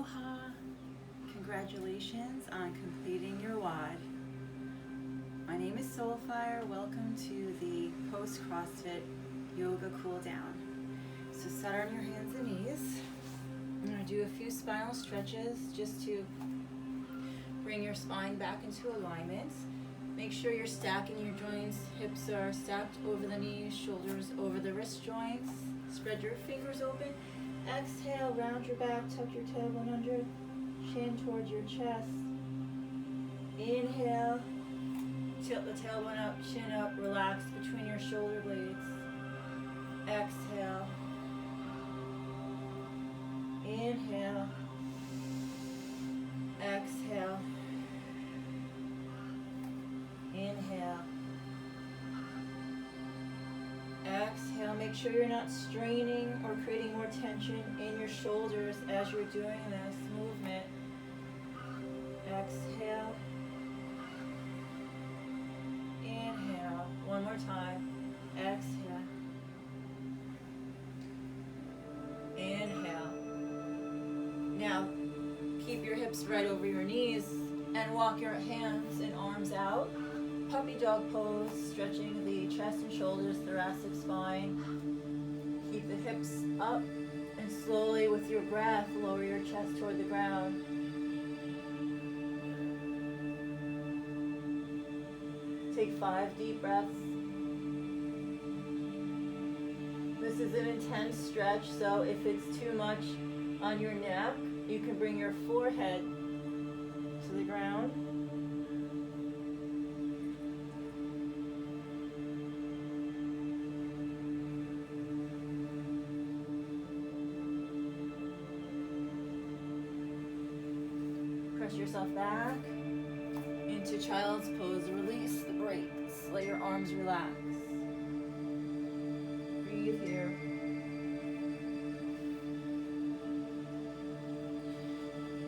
Aloha! Congratulations on completing your WOD. My name is Soulfire. Welcome to the post-CrossFit yoga cooldown. So sit on your hands and knees. I'm going to do a few spinal stretches just to bring your spine back into alignment. Make sure you're stacking your joints. Hips are stacked over the knees, shoulders over the wrist joints. Spread your fingers open. Exhale, round your back, tuck your tailbone under, chin towards your chest. Inhale, tilt the tailbone up, chin up, relax between your shoulder blades. Exhale. Inhale. Exhale. Inhale. Exhale. Make sure you're not straining or creating more tension in your shoulders as you're doing this movement. Exhale. Inhale. One more time. Exhale. Inhale. Now, keep your hips right over your knees and walk your hands and arms out. Puppy dog pose, stretching the chest and shoulders, thoracic spine. Keep the hips up and slowly with your breath, lower your chest toward the ground. Take 5 deep breaths. This is an intense stretch, so if it's too much on your neck, you can bring your forehead to the ground. Press yourself back into child's pose. Release the brakes. Let your arms relax. Breathe here.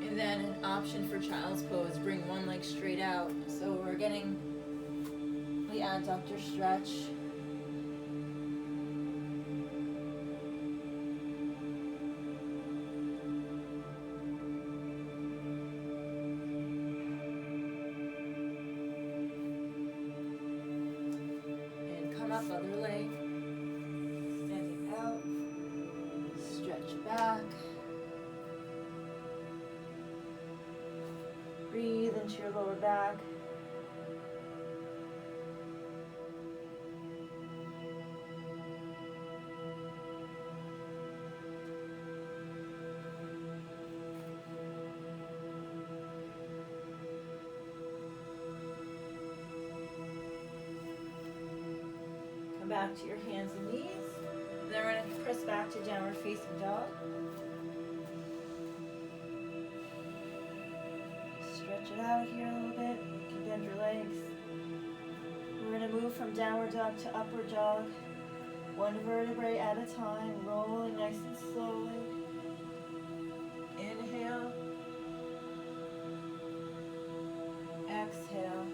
And then an option for child's pose. Bring one leg straight out. So we're getting the adductor stretch. Up, other leg, standing out, stretch back, breathe into your lower back, back to your hands and knees. Then we're going to press back to downward facing dog. Stretch it out here a little bit. You can bend your legs. We're going to move from downward dog to upward dog. One vertebrae at a time, rolling nice and slowly. Inhale. Exhale.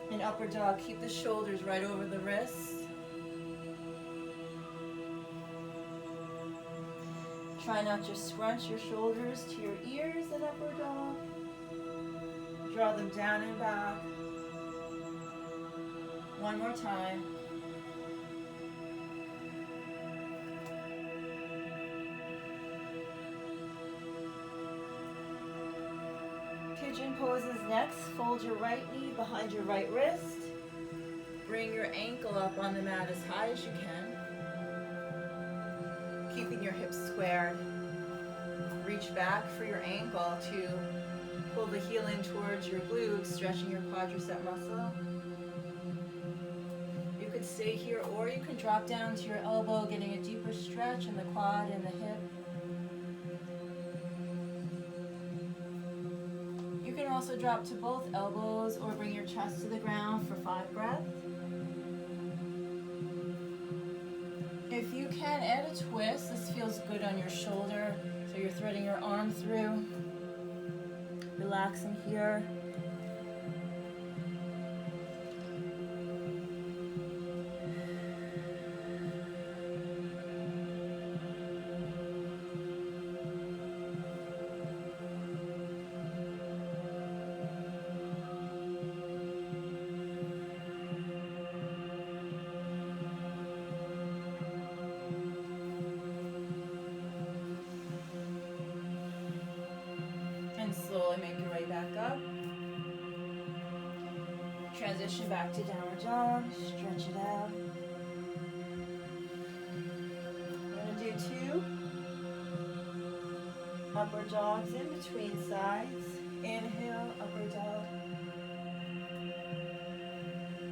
In upward dog, keep the shoulders right over the wrists. Try not to scrunch your shoulders to your ears in upward dog. Draw them down and back. One more time. Pigeon poses next. Fold your right knee behind your right wrist. Bring your ankle up on the mat as high as you can. Keeping your hips squared. Reach back for your ankle to pull the heel in towards your glutes, stretching your quadricep muscle. You could stay here or you can drop down to your elbow, getting a deeper stretch in the quad and the hip. You can also drop to both elbows or bring your chest to the ground for 5 breaths. If you can, add a twist. This feels good on your shoulder, so you're threading your arm through. Relaxing here. Transition back to downward dog. Stretch it out. We're going to do 2 upward dogs in between sides. Inhale, upward dog.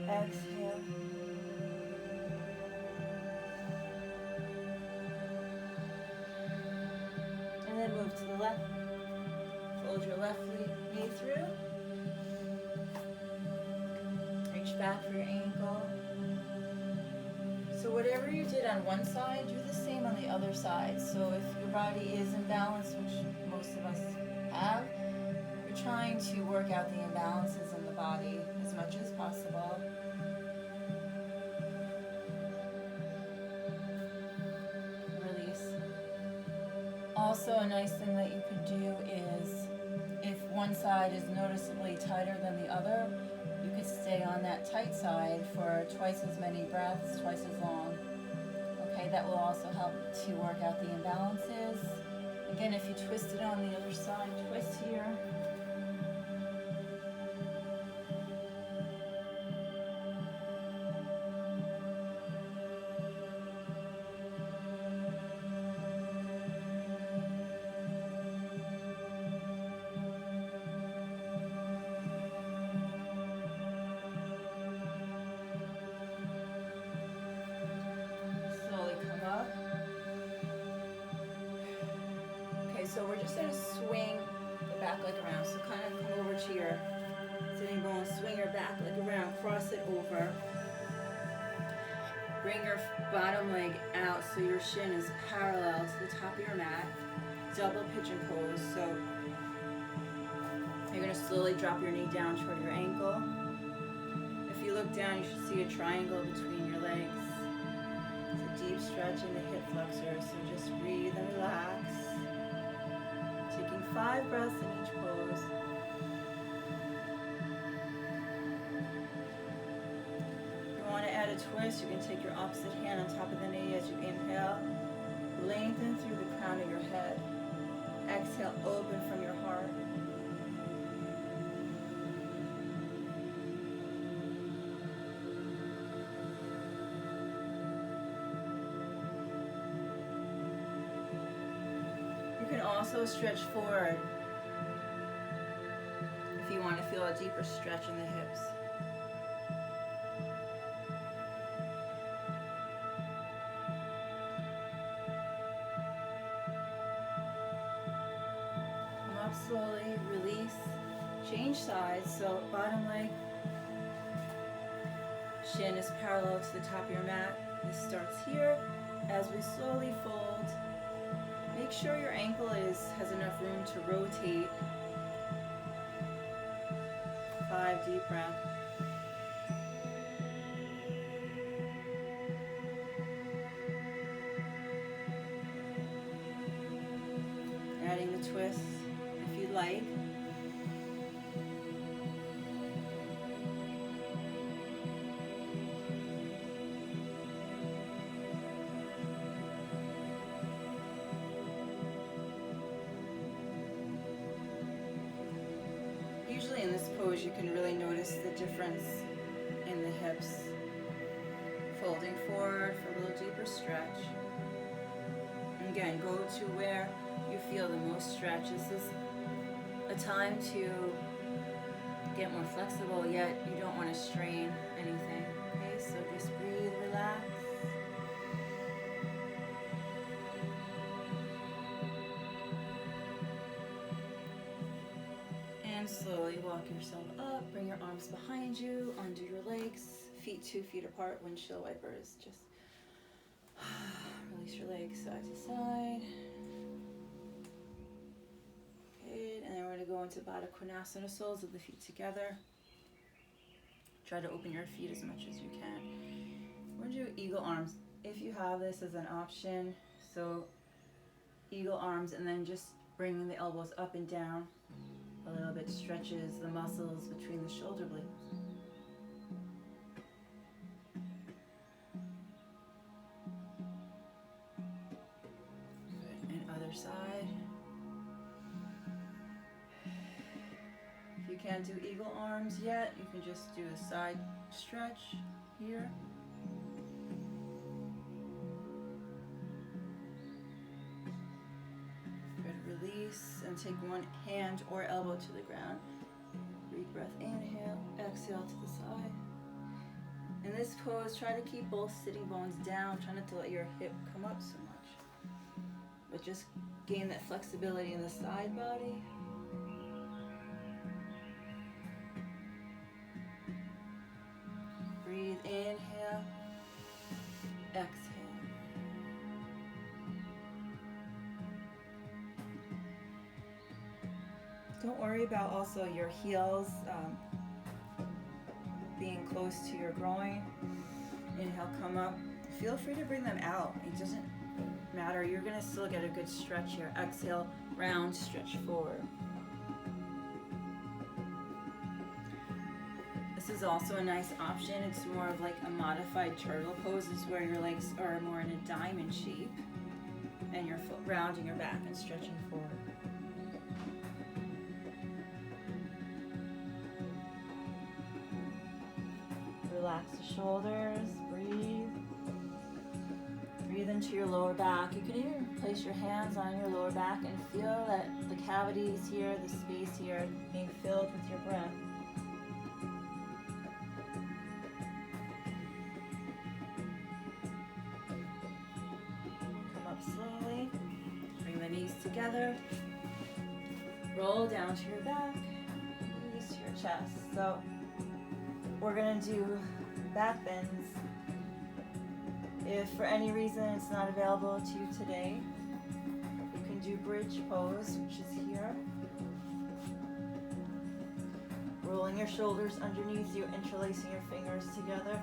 Exhale. And then move to the left. Fold your left knee through. Reach back for your ankle. So whatever you did on one side, do the same on the other side. So if your body is imbalanced, which most of us have, you're trying to work out the imbalances in the body as much as possible. Release. Also, a nice thing that you could do is, if one side is noticeably tighter than the other, you could stay on that tight side for twice as many breaths, twice as long. Okay, that will also help to work out the imbalances. Again, if you twist it on the other side, twist here. So we're just going to swing the back leg around. So kind of come over to your sitting bone, swing your back leg around, cross it over. Bring your bottom leg out so your shin is parallel to the top of your mat. Double pigeon pose. So you're going to slowly drop your knee down toward your ankle. If you look down, you should see a triangle between your legs. It's a deep stretch in the hip flexors. So just breathe and relax. Taking 5 breaths in each pose. If you want to add a twist, you can take your opposite hand on top of the knee as you inhale. Lengthen through the crown of your head. Exhale, open from your heart. You can also stretch forward if you want to feel a deeper stretch in the hips. Come up slowly, release, change sides. So bottom leg, shin is parallel to the top of your mat. This starts here. As we slowly fold, make sure your ankle has enough room to rotate. 5 deep breaths. Adding the twist if you'd like. Usually in this pose you can really notice the difference in the hips. Folding forward for a little deeper stretch. Again, go to where you feel the most stretch. This is a time to get more flexible, yet you don't want to strain anything. Okay, so just breathe, relax. And slowly walk yourself up, bring your arms behind you, undo your legs, feet 2 feet apart, windshield wipers. Just release your legs side to side. Good, and then we're going to go into Baddha Konasana, soles of the feet together. Try to open your feet as much as you can. We're going to do eagle arms, if you have this as an option. So eagle arms, and then just bringing the elbows up and down. A little bit stretches the muscles between the shoulder blades. Good. And other side. If you can't do eagle arms yet, you can just do a side stretch here. Good, release and take one hand or elbow to the ground. Breathe breath, inhale, exhale to the side. In this pose, try to keep both sitting bones down, try not to let your hip come up so much. But just gain that flexibility in the side body. Breathe, inhale, exhale. Don't worry about also your heels being close to your groin. Inhale, come up. Feel free to bring them out. It doesn't matter. You're gonna still get a good stretch here. Exhale, round, stretch forward. This is also a nice option. It's more of like a modified turtle pose. This is where your legs are more in a diamond shape and your foot rounding your back and stretching forward. Relax the shoulders, breathe. Breathe into your lower back. You can even place your hands on your lower back and feel that the cavities here, the space here, being filled with your breath. Come up slowly. Bring the knees together. Roll down to your back. Knees to your chest. So we're going to do back bends. If for any reason it's not available to you today, you can do bridge pose, which is here. Rolling your shoulders underneath you, interlacing your fingers together.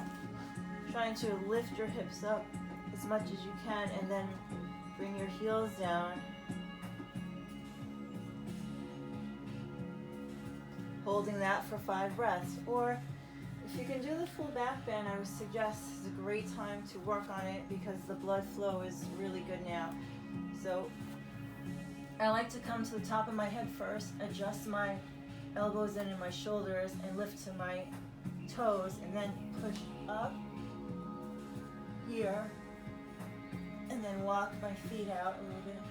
Trying to lift your hips up as much as you can and then bring your heels down. Holding that for 5 breaths. Or if you can do the full back bend, I would suggest it's a great time to work on it because the blood flow is really good now. So I like to come to the top of my head first, adjust my elbows in and my shoulders and lift to my toes and then push up here and then walk my feet out a little bit,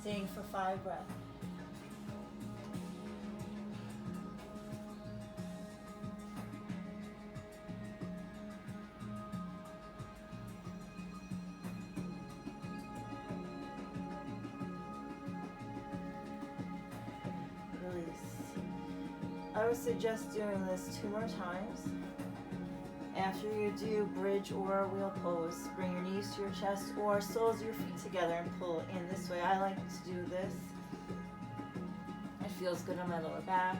staying for 5 breaths. I would suggest doing this 2 more times. After you do bridge or wheel pose, bring your knees to your chest or soles of your feet together and pull in this way. I like to do this. It feels good on my lower back.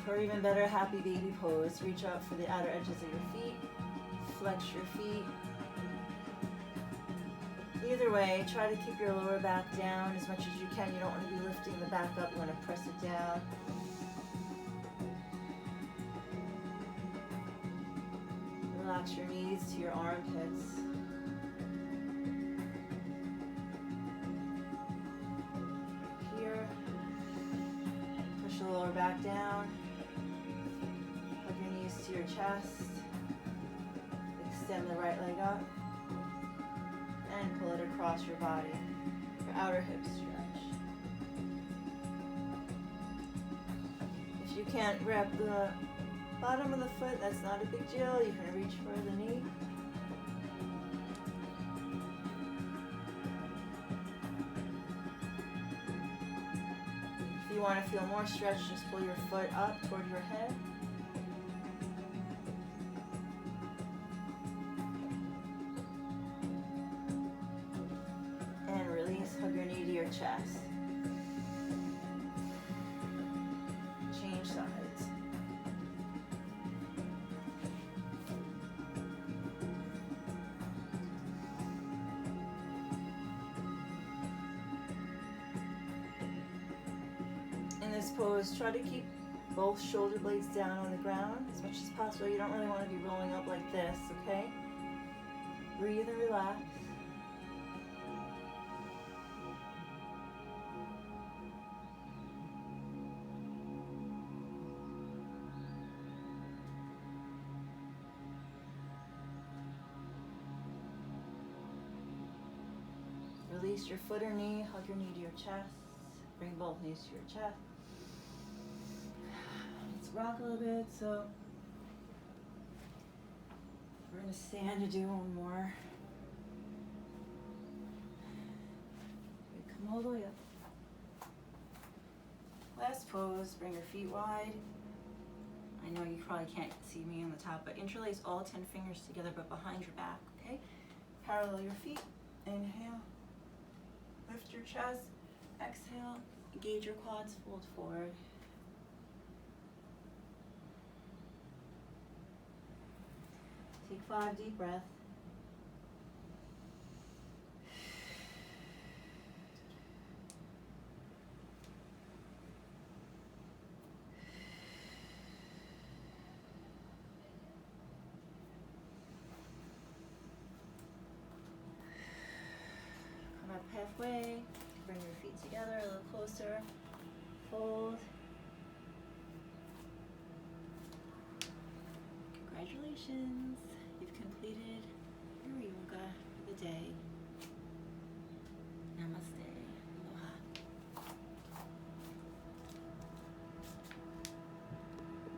Or even better, happy baby pose. Reach out for the outer edges of your feet. Flex your feet. Either way, try to keep your lower back down as much as you can. You don't want to be lifting the back up. You want to press it down. Relax your knees to your armpits. Here. Push the lower back down. Hug your knees to your chest. Extend the right leg up. And pull it across your body, your outer hip stretch. If you can't wrap the bottom of the foot, that's not a big deal. You can reach for the knee. If you want to feel more stretch, just pull your foot up toward your head. Hug your knee to your chest. Change sides. In this pose, try to keep both shoulder blades down on the ground as much as possible. You don't really want to be rolling up like this, okay? Breathe and relax. Release your foot or knee, hug your knee to your chest. Bring both knees to your chest. Let's rock a little bit. So we're gonna stand to do one more. Come all the way up. Last pose, bring your feet wide. I know you probably can't see me on the top, but interlace all 10 fingers together, but behind your back, okay? Parallel your feet. Inhale. Lift your chest. Exhale. Engage your quads, fold forward. Take 5 deep breaths. Come up halfway. Bring your feet together a little closer. Fold. Congratulations. You've completed your yoga for the day. Namaste.